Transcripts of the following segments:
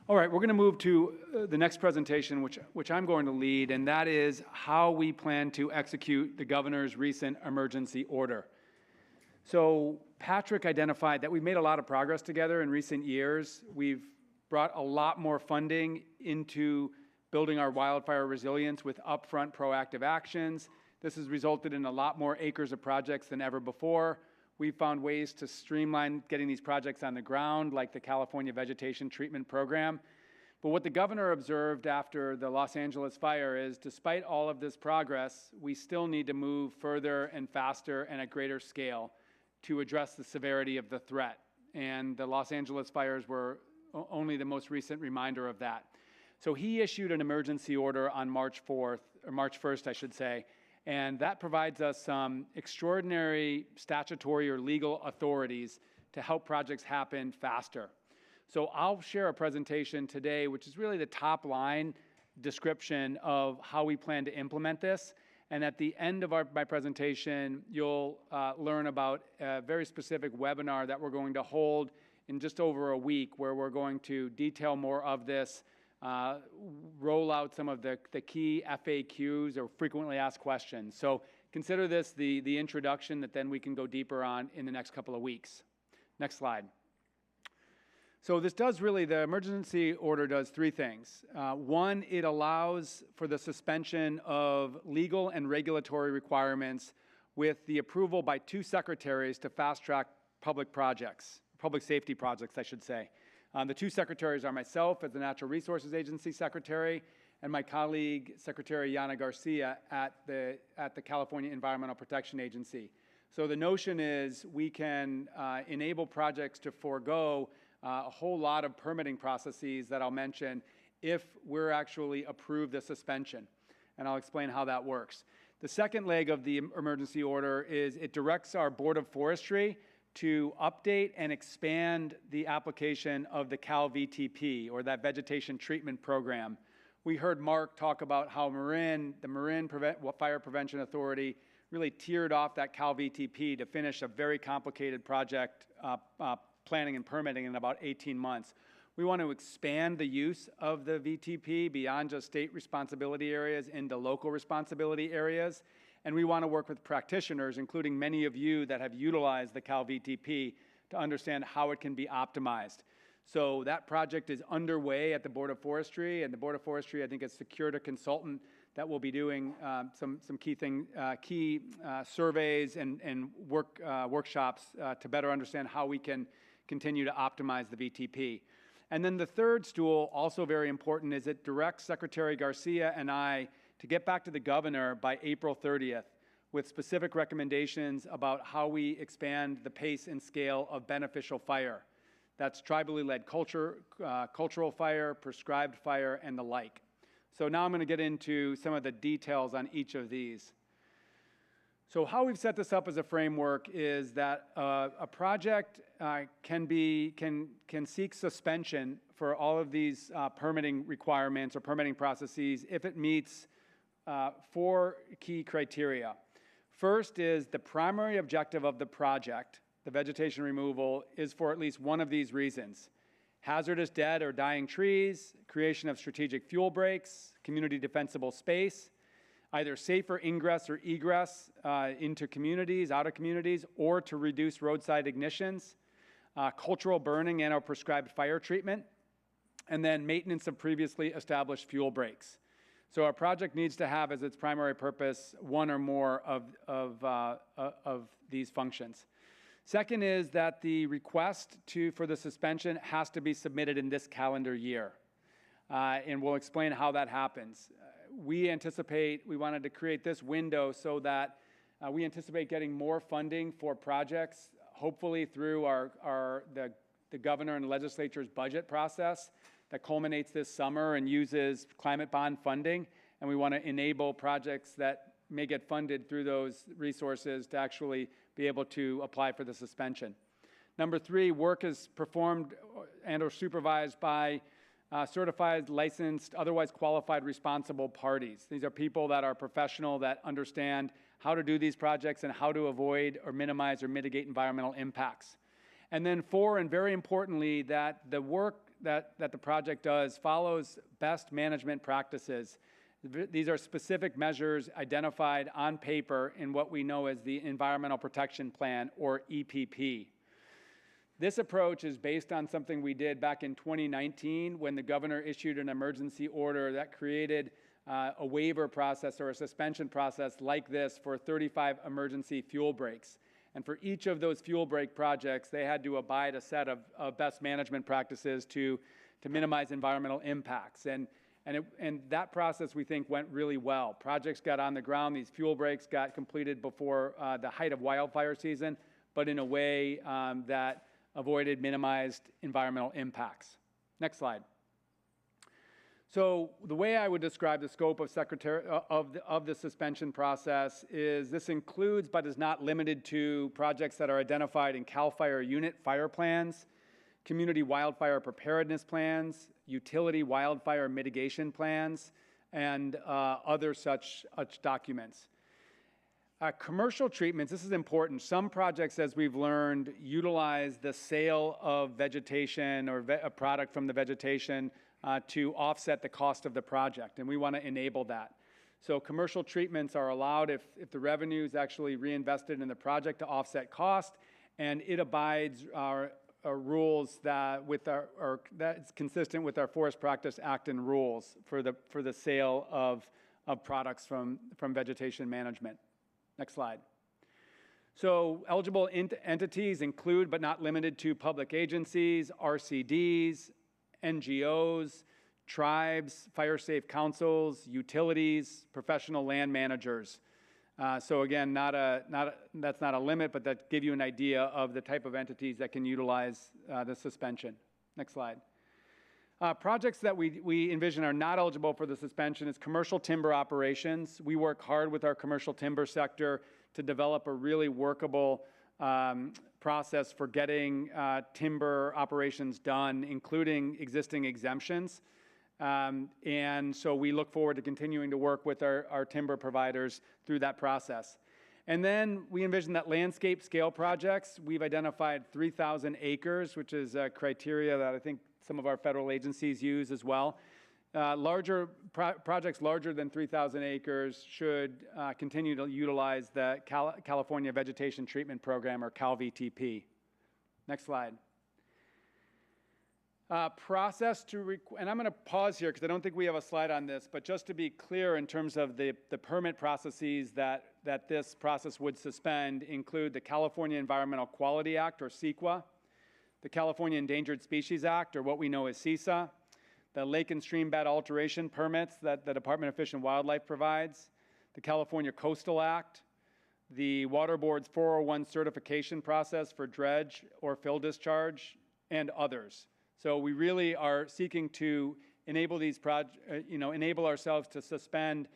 All right, we're going to move to the next presentation, which I'm going to lead, and that is how we plan to execute the governor's recent emergency order. So Patrick identified that we've made a lot of progress together in recent years. We've brought a lot more funding into building our wildfire resilience with upfront proactive actions. This has resulted in a lot more acres of projects than ever before. We've found ways to streamline getting these projects on the ground, like the California Vegetation Treatment Program. But what the governor observed after the Los Angeles fire is, despite all of this progress, we still need to move further and faster and at greater scale to address the severity of the threat. And the Los Angeles fires were only the most recent reminder of that. So he issued an emergency order on March 1st, I should say, and that provides us some extraordinary statutory or legal authorities to help projects happen faster. So I'll share a presentation today, which is really the top line description of how we plan to implement this. And at the end of my presentation, you'll learn about a very specific webinar that we're going to hold in just over a week, where we're going to detail more of this, roll out some of the key FAQs, or frequently asked questions. So consider this the introduction that then we can go deeper on in the next couple of weeks. Next slide. So this does really, the emergency order does three things. One, it allows for the suspension of legal and regulatory requirements with the approval by two secretaries to fast-track public safety projects, I should say. The two secretaries are myself as the Natural Resources Agency Secretary, and my colleague, Secretary Yana Garcia at the California Environmental Protection Agency. So the notion is we can enable projects to forego a whole lot of permitting processes that I'll mention if we're actually approved the suspension. And I'll explain how that works. The second leg of the emergency order is it directs our Board of Forestry to update and expand the application of the Cal VTP, or that Vegetation Treatment Program. We heard Mark talk about how the Marin Fire Prevention Authority really tiered off that Cal VTP to finish a very complicated project planning and permitting in about 18 months. We want to expand the use of the VTP beyond just state responsibility areas into local responsibility areas. And we want to work with practitioners, including many of you that have utilized the Cal VTP, to understand how it can be optimized. So that project is underway at the Board of Forestry, and the Board of Forestry, I think, has secured a consultant that will be doing some key surveys and workshops to better understand how we can continue to optimize the VTP. And then the third stool, also very important, is it directs Secretary Garcia and I to get back to the governor by April 30th with specific recommendations about how we expand the pace and scale of beneficial fire. That's tribally led cultural fire, prescribed fire, and the like. So now I'm going to get into some of the details on each of these. So how we've set this up as a framework is that a project can seek suspension for all of these permitting requirements or permitting processes if it meets four key criteria. First is the primary objective of the project, the vegetation removal, is for at least one of these reasons: hazardous dead or dying trees, creation of strategic fuel breaks, community defensible space, either safer ingress or egress into communities, out of communities, or to reduce roadside ignitions, cultural burning and or prescribed fire treatment, and then maintenance of previously established fuel breaks. So our project needs to have as its primary purpose one or more of these functions. Second is that the request for the suspension has to be submitted in this calendar year. And we'll explain how that happens. We wanted to create this window so that we anticipate getting more funding for projects, hopefully through the governor and legislature's budget process that culminates this summer and uses climate bond funding. And we want to enable projects that may get funded through those resources to actually be able to apply for the suspension. Number three, work is performed and or supervised by certified, licensed, otherwise qualified responsible parties. These are people that are professional, that understand how to do these projects and how to avoid or minimize or mitigate environmental impacts. And then four, and very importantly, that the work that the project does follows best management practices. These are specific measures identified on paper in what we know as the Environmental Protection Plan, or EPP. This approach is based on something we did back in 2019 when the governor issued an emergency order that created a waiver process or a suspension process like this for 35 emergency fuel breaks. And for each of those fuel break projects, they had to abide a set of best management practices to minimize environmental impacts. And that process, we think, went really well. Projects got on the ground. These fuel breaks got completed before the height of wildfire season, but in a way that avoided minimized environmental impacts. Next slide. So the way I would describe the scope of the suspension process is this includes but is not limited to projects that are identified in CAL FIRE unit fire plans, community wildfire preparedness plans, utility wildfire mitigation plans, and other such documents. Commercial treatments, this is important. Some projects, as we've learned, utilize the sale of vegetation or a product from the vegetation to offset the cost of the project, and we want to enable that. So commercial treatments are allowed if the revenue is actually reinvested in the project to offset cost, and it abides our rules that's consistent with our Forest Practice Act and rules for the sale of products from vegetation management. Next slide. So eligible entities include but not limited to public agencies, RCDs, NGOs, tribes, fire safe councils, utilities, professional land managers. So again, that's not a limit, but that give you an idea of the type of entities that can utilize the suspension. Next slide. Projects that we envision are not eligible for the suspension is commercial timber operations. We work hard with our commercial timber sector to develop a really workable process for getting timber operations done, including existing exemptions. And so we look forward to continuing to work with our timber providers through that process. And then we envision that landscape scale projects, we've identified 3,000 acres, which is a criteria that I think some of our federal agencies use as well. Projects larger than 3,000 acres should continue to utilize the California Vegetation Treatment Program, or CalVTP. Next slide. And I'm going to pause here because I don't think we have a slide on this, but just to be clear in terms of the permit processes that this process would suspend include the California Environmental Quality Act, or CEQA, the California Endangered Species Act, or what we know as CESA, the lake and stream bed alteration permits that the Department of Fish and Wildlife provides, the California Coastal Act, the Water Board's 401 certification process for dredge or fill discharge, and others. So we really are seeking to enable enable ourselves to suspend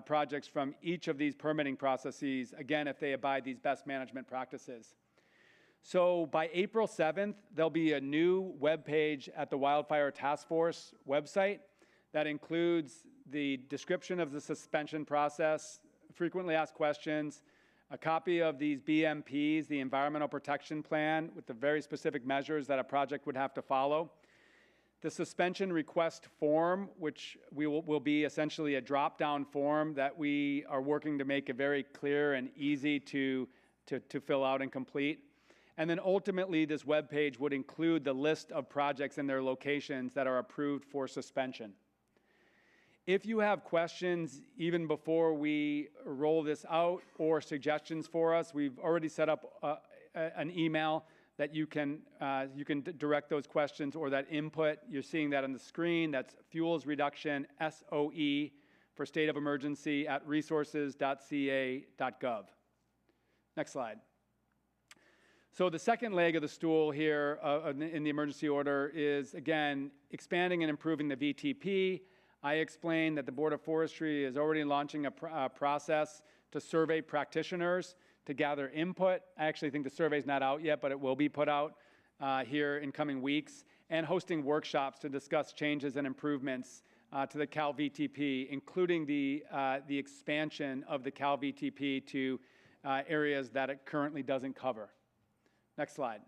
projects from each of these permitting processes, again, if they abide these best management practices. So by April 7th, there'll be a new webpage at the Wildfire Task Force website that includes the description of the suspension process, frequently asked questions, a copy of these BMPs, the Environmental Protection Plan, with the very specific measures that a project would have to follow. The suspension request form, which will be essentially a drop-down form that we are working to make it very clear and easy to fill out and complete. And then ultimately, this webpage would include the list of projects and their locations that are approved for suspension. If you have questions even before we roll this out or suggestions for us, we've already set up an email that you can direct those questions or that input. You're seeing that on the screen. That's fuels reduction, SOE, for state of emergency at resources.ca.gov. Next slide. So the second leg of the stool here in the emergency order is, again, expanding and improving the VTP. I explained that the Board of Forestry is already launching a process to survey practitioners to gather input. I actually think the survey's not out yet, but it will be put out here in coming weeks, and hosting workshops to discuss changes and improvements to the CalVTP, including the expansion of the CalVTP to areas that it currently doesn't cover. Next slide.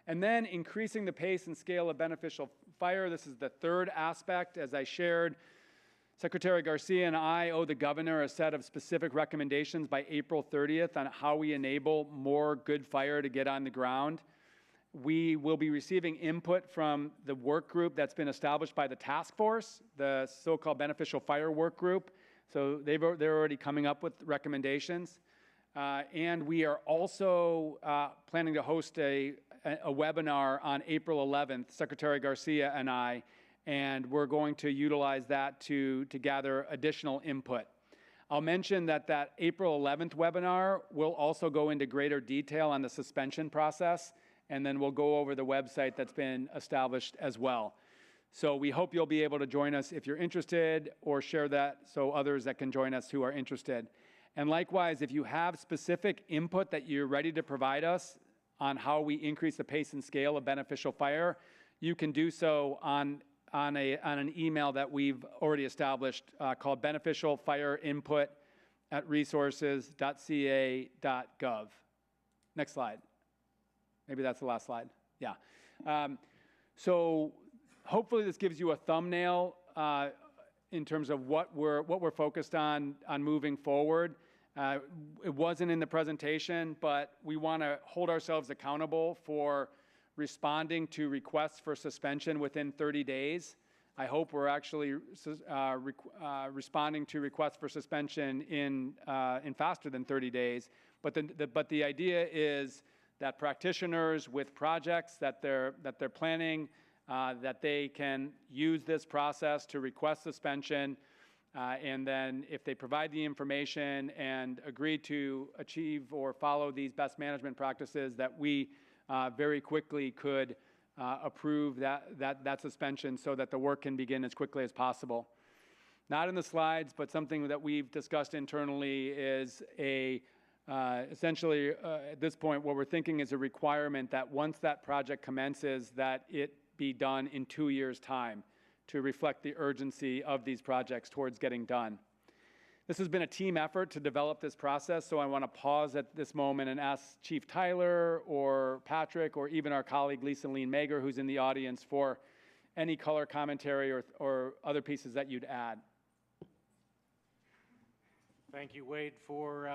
And then increasing the pace and scale of beneficial fire. This is the third aspect. As I shared, Secretary Garcia and I owe the governor a set of specific recommendations by April 30th on how we enable more good fire to get on the ground. We will be receiving input from the work group that's been established by the task force, the so-called beneficial fire work group. So they're already coming up with recommendations. And we are also planning to host a webinar on April 11th, Secretary Garcia and I, and we're going to utilize that to gather additional input. I'll mention that April 11th webinar will also go into greater detail on the suspension process, and then we'll go over the website that's been established as well. So we hope you'll be able to join us if you're interested, or share that so others that can join us who are interested. And likewise, if you have specific input that you're ready to provide us on how we increase the pace and scale of beneficial fire, you can do so on an email that we've already established called beneficialfireinput@resources.ca.gov. Next slide. Maybe that's the last slide. Yeah. So hopefully this gives you a thumbnail in terms of what we're focused on moving forward. It wasn't in the presentation, but we want to hold ourselves accountable for responding to requests for suspension within 30 days. I hope we're actually responding to requests for suspension in faster than 30 days. But the idea is that practitioners with projects that they're planning, that they can use this process to request suspension, and then if they provide the information and agree to achieve or follow these best management practices, that we very quickly could approve that suspension so that the work can begin as quickly as possible. Not in the slides, but something that we've discussed internally is essentially at this point what we're thinking is a requirement that once that project commences, that it be done in 2 years' time to reflect the urgency of these projects towards getting done. This has been a team effort to develop this process, so I want to pause at this moment and ask Chief Tyler or Patrick or even our colleague Lisa Lean Mager, who's in the audience, for any color commentary or other pieces that you'd add. Thank you, Wade, for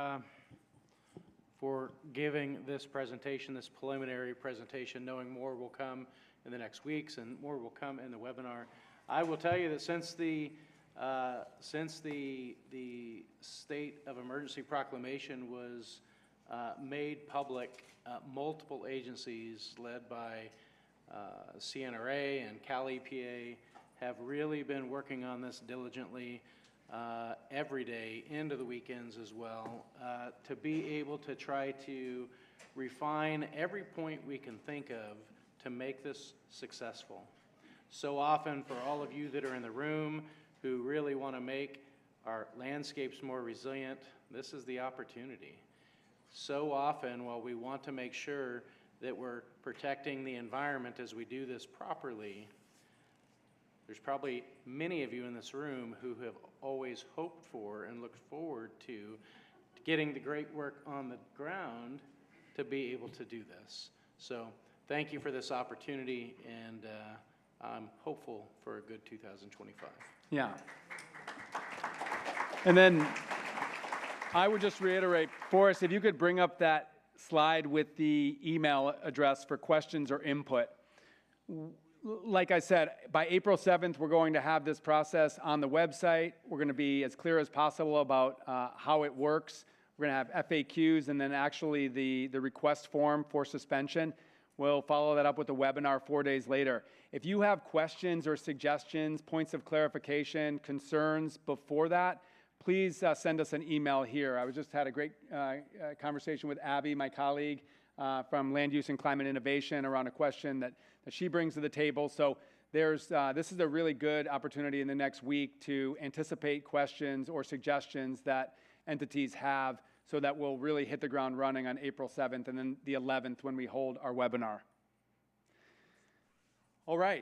giving this presentation, this preliminary presentation, knowing more will come in the next weeks and more will come in the webinar. I will tell you that since the state of emergency proclamation was made public, multiple agencies led by CNRA and Cal EPA have really been working on this diligently every day, into the weekends as well, to be able to try to refine every point we can think of to make this successful. So often, for all of you that are in the room who really want to make our landscapes more resilient, this is the opportunity. So often, while we want to make sure that we're protecting the environment as we do this properly, there's probably many of you in this room who have always hoped for and looked forward to getting the great work on the ground to be able to do this. So thank you for this opportunity, and I'm hopeful for a good 2025. Yeah. And then I would just reiterate, Forrest, if you could bring up that slide with the email address for questions or input. Like I said, by April 7th, we're going to have this process on the website. We're going to be as clear as possible about how it works. We're going to have FAQs and then actually the request form for suspension. We'll follow that up with a webinar 4 days later. If you have questions or suggestions, points of clarification, concerns before that, please send us an email here. I just had a great conversation with Abby, my colleague from Land Use and Climate Innovation, around a question that she brings to the table. So this is a really good opportunity in the next week to anticipate questions or suggestions that entities have, so that we'll really hit the ground running on April 7th and then the 11th when we hold our webinar. All right.